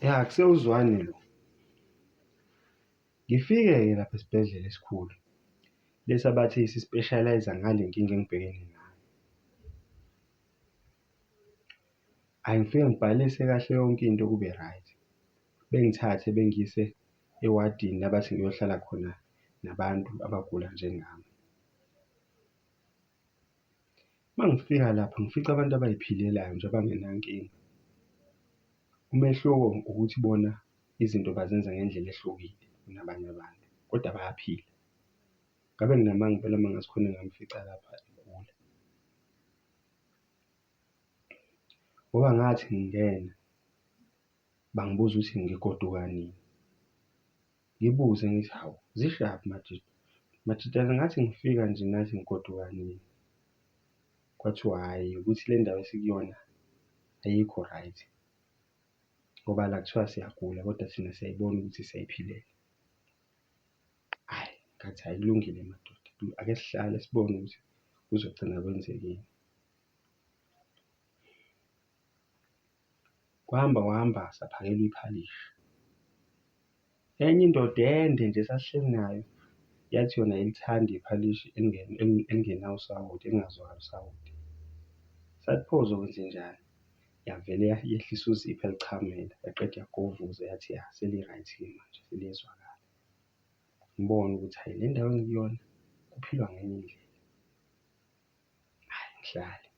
Ya, kusewuzwane lo. Ngifike-ke lapha esibhedlela esikhulu lesi abathi si-specialise ngale nkinga engibhekene nayo. Ngifike ngibhalise kahle yonke into kube right. Bengithathe bengiyise ewadini abathi ngiyohlala khona nabantu abagula njengami. Uma ngifika lapha ngifica abantu abay'philelayo nje abangenankinga. Umehluko ukuthi bona izinto bazenza ngendlela ehlukile kunabanye abantu, kodwa bayaphila. Ngabe nginamanga impela uma ngase khona ngamfica lapha egula. Ngoba ngathi ngingena bangibuza ukuthi ngigoduka nini. Ngibuze ngithi, hawu zishaphi madodana ngathi ngifika nje ngathi ngigoduka nini. Kwathiwa hhayi ukuthi le ndawo esikuyona ayikho right ngoba la kuthiwa siyagula kodwa thina siyayibona ukuthi siyayiphilela. Hhayi, ngathi hhayi kulungile madoda, ake sihlale sibone ukuthi kuzogcina kwenzekeni. Kwahamba saphakelwa iphalishi. Enye indoda ende nje esasihleli nayo yathi yona ayilithandi iphalishi elingenawo usawoti, elingazwakali usawoti. Sathi pho uzokwenzenjani? Yavele yehlisa uzipho yalichamela, yaqeda yagovuza yathi ya seli-right-ke manje seliyezwakala. Ngibone ukuthi hhayi le ndawo engikuyona kuphilwa ngenye indlela. Hhayi ngihlale.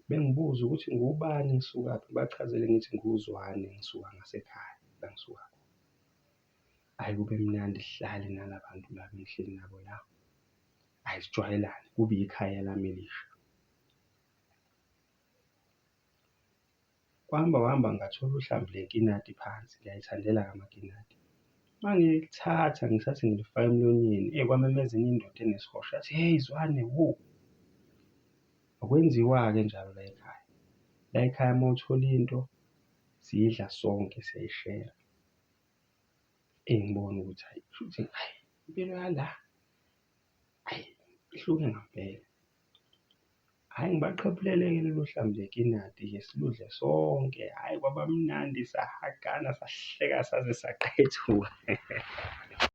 Bengibuza ukuthi ngubani ngisukaphi, ngibachazele ngithi ngiwuZwane ngisuka ngasekhaya la ngisuka khona. Hhayi kube mnandi sihlale nala bantu laba engihleli nabo la. Hhayi sijwayelane kube ikhaya lami elisha. Kwahamba ngathola uhlamvu lenkinati phansi, ngiyayithandela-ke amakinati. Uma ngilithatha ngithathe ngilifaka emlonyeni kwamemeza enye indoda enesihosho yathi, hheyi Zwane wo. Akwenziwa-ke njalo la ekhaya. La ekhaya uma uthola into siyidla sonke siyayishera. Ngibone ukuthi hhayi kushuthi hhayi impilo yala hhayi ihluke ngampela. Hhayi ngibaqaphelele-ke lolu hlamvu lenkinati-ke siludle sonke. Hhayi kwaba mnandi sahagana sahleka saze saqethuka.